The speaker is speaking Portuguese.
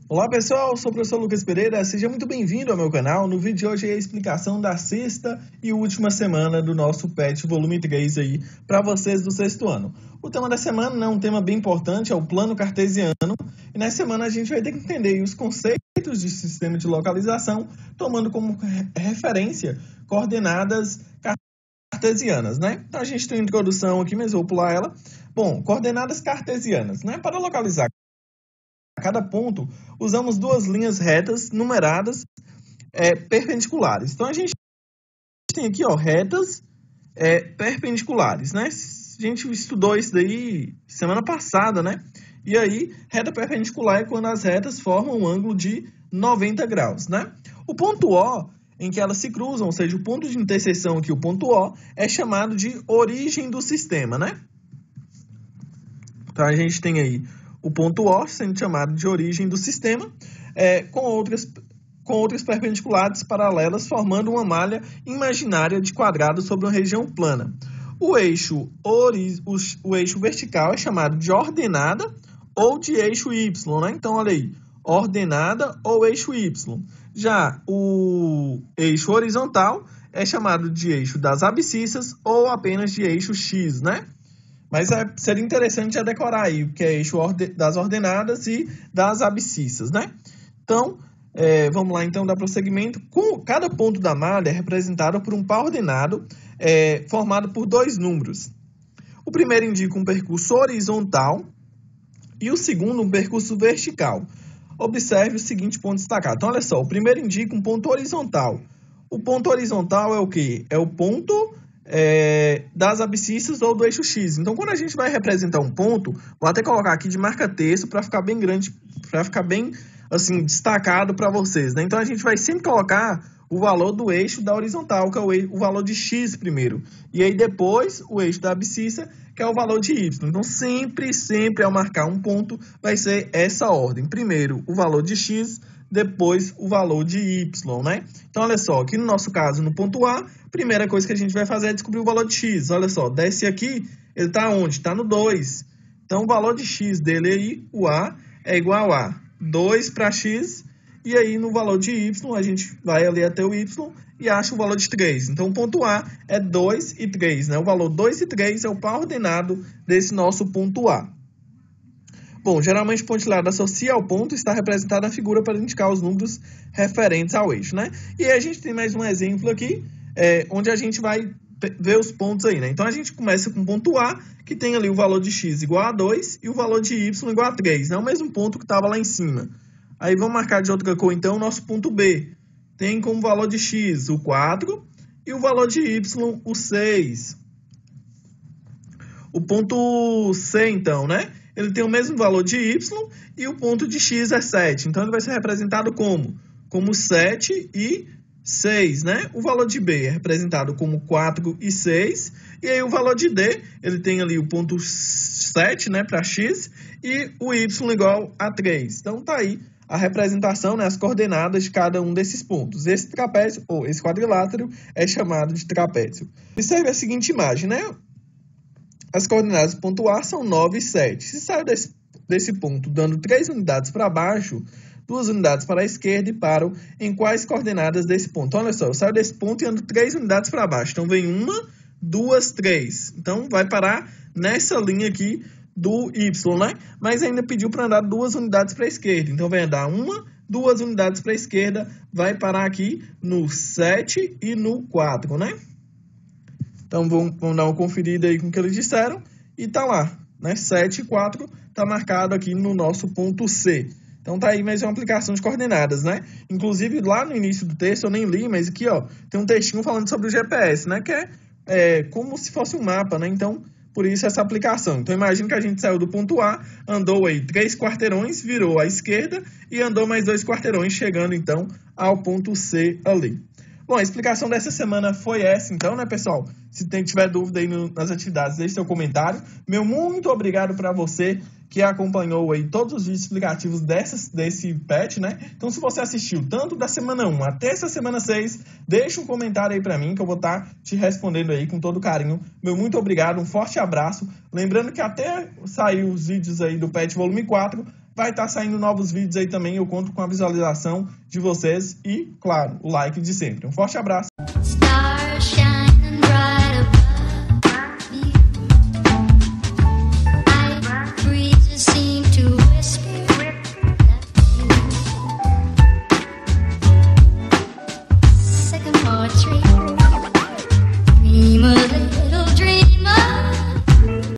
Olá pessoal, eu sou o professor Lucas Pereira, seja muito bem-vindo ao meu canal. No vídeo de hoje é a explicação da sexta e última semana do nosso PET volume 3 aí para vocês do sexto ano. O tema da semana é um tema bem importante, é o plano cartesiano, e nessa semana a gente vai ter que entender os conceitos de sistema de localização, tomando como referência coordenadas cartesianas, né? Então a gente tem uma introdução aqui, mas vou pular ela. Bom, coordenadas cartesianas, né? Para localizar cada ponto, usamos duas linhas retas numeradas perpendiculares. Então, a gente tem aqui, retas perpendiculares, né? A gente estudou isso daí semana passada, né? E aí, reta perpendicular é quando as retas formam um ângulo de 90 graus, né? O ponto O, em que elas se cruzam, ou seja, o ponto de interseção aqui, o ponto O, é chamado de origem do sistema, né? Então, a gente tem aí o ponto O sendo chamado de origem do sistema, com outras perpendiculares paralelas, formando uma malha imaginária de quadrado sobre uma região plana. O eixo vertical é chamado de ordenada ou de eixo Y, né? Então, olha aí, ordenada ou eixo Y. Já o eixo horizontal é chamado de eixo das abscissas ou apenas de eixo X, né? Mas seria interessante já decorar aí o que é eixo das ordenadas e das abscissas, né? Então, vamos lá então dar prosseguimento. Cada ponto da malha é representado por um par ordenado formado por dois números. O primeiro indica um percurso horizontal e o segundo um percurso vertical. Observe o seguinte ponto destacado. Então, olha só, o primeiro indica um ponto horizontal. O ponto horizontal é o quê? É o ponto das abscissas ou do eixo X. Então, quando a gente vai representar um ponto, vou até colocar aqui de marca-texto para ficar bem grande, para ficar bem assim destacado para vocês, né? Então, a gente vai sempre colocar o valor do eixo da horizontal, que é o valor de X primeiro. E aí, depois, o eixo da abscissa, que é o valor de Y. Então, sempre ao marcar um ponto, vai ser essa ordem. Primeiro, o valor de X, depois o valor de Y, né? Então, olha só, aqui no nosso caso, no ponto A, primeira coisa que a gente vai fazer é descobrir o valor de X. Olha só, desce aqui, ele está onde? Está no 2. Então, o valor de X dele aí, o A, é igual a 2 para X, e aí no valor de Y, a gente vai ali até o Y e acha o valor de 3. Então, o ponto A é 2 e 3, né? O valor 2 e 3 é o par ordenado desse nosso ponto A. Bom, geralmente o pontilhado associa ao ponto está representado na figura para indicar os números referentes ao eixo, né? E aí a gente tem mais um exemplo aqui, onde a gente vai ver os pontos aí, né? Então, a gente começa com o ponto A, que tem ali o valor de X igual a 2 e o valor de Y igual a 3, né? O mesmo ponto que estava lá em cima. Aí, vamos marcar de outra cor, então, o nosso ponto B. Tem como valor de X o 4 e o valor de Y o 6. O ponto C, então, né? Ele tem o mesmo valor de Y e o ponto de X é 7. Então, ele vai ser representado como? Como 7 e 6, né? O valor de B é representado como 4 e 6. E aí, o valor de D, ele tem ali o ponto 7, né, para X, e o Y igual a 3. Então, tá aí a representação, né, as coordenadas de cada um desses pontos. Esse trapézio, ou esse quadrilátero, é chamado de trapézio. Observe a seguinte imagem, né? As coordenadas do ponto A são 9 e 7. Se saio desse ponto dando 3 unidades para baixo, 2 unidades para a esquerda e paro em quais coordenadas desse ponto? Então, olha só, eu saio desse ponto e ando 3 unidades para baixo. Então, vem 1, 2, 3. Então, vai parar nessa linha aqui do Y, né? Mas ainda pediu para andar 2 unidades para a esquerda. Então, vai andar 1, 2 unidades para a esquerda, vai parar aqui no 7 e no 4, né? Então, vamos dar uma conferida aí com o que eles disseram. E tá lá, né? 7 e 4 tá marcado aqui no nosso ponto C. Então, tá aí mais uma aplicação de coordenadas, né? Inclusive, lá no início do texto, eu nem li, mas aqui, tem um textinho falando sobre o GPS, né? Que é como se fosse um mapa, né? Então, por isso essa aplicação. Então, imagina que a gente saiu do ponto A, andou aí 3 quarteirões, virou à esquerda e andou mais 2 quarteirões, chegando, então, ao ponto C ali. Bom, a explicação dessa semana foi essa, então, né, pessoal? Se tiver dúvida aí nas atividades, deixe seu comentário. Meu muito obrigado para você que acompanhou aí todos os vídeos explicativos desse PET, né? Então, se você assistiu tanto da semana 1 até essa semana 6, deixa um comentário aí para mim, que eu vou estar te respondendo aí com todo carinho. Meu muito obrigado, um forte abraço. Lembrando que até sair os vídeos aí do PET volume 4, vai estar saindo novos vídeos aí também. Eu conto com a visualização de vocês e, claro, o like de sempre. Um forte abraço!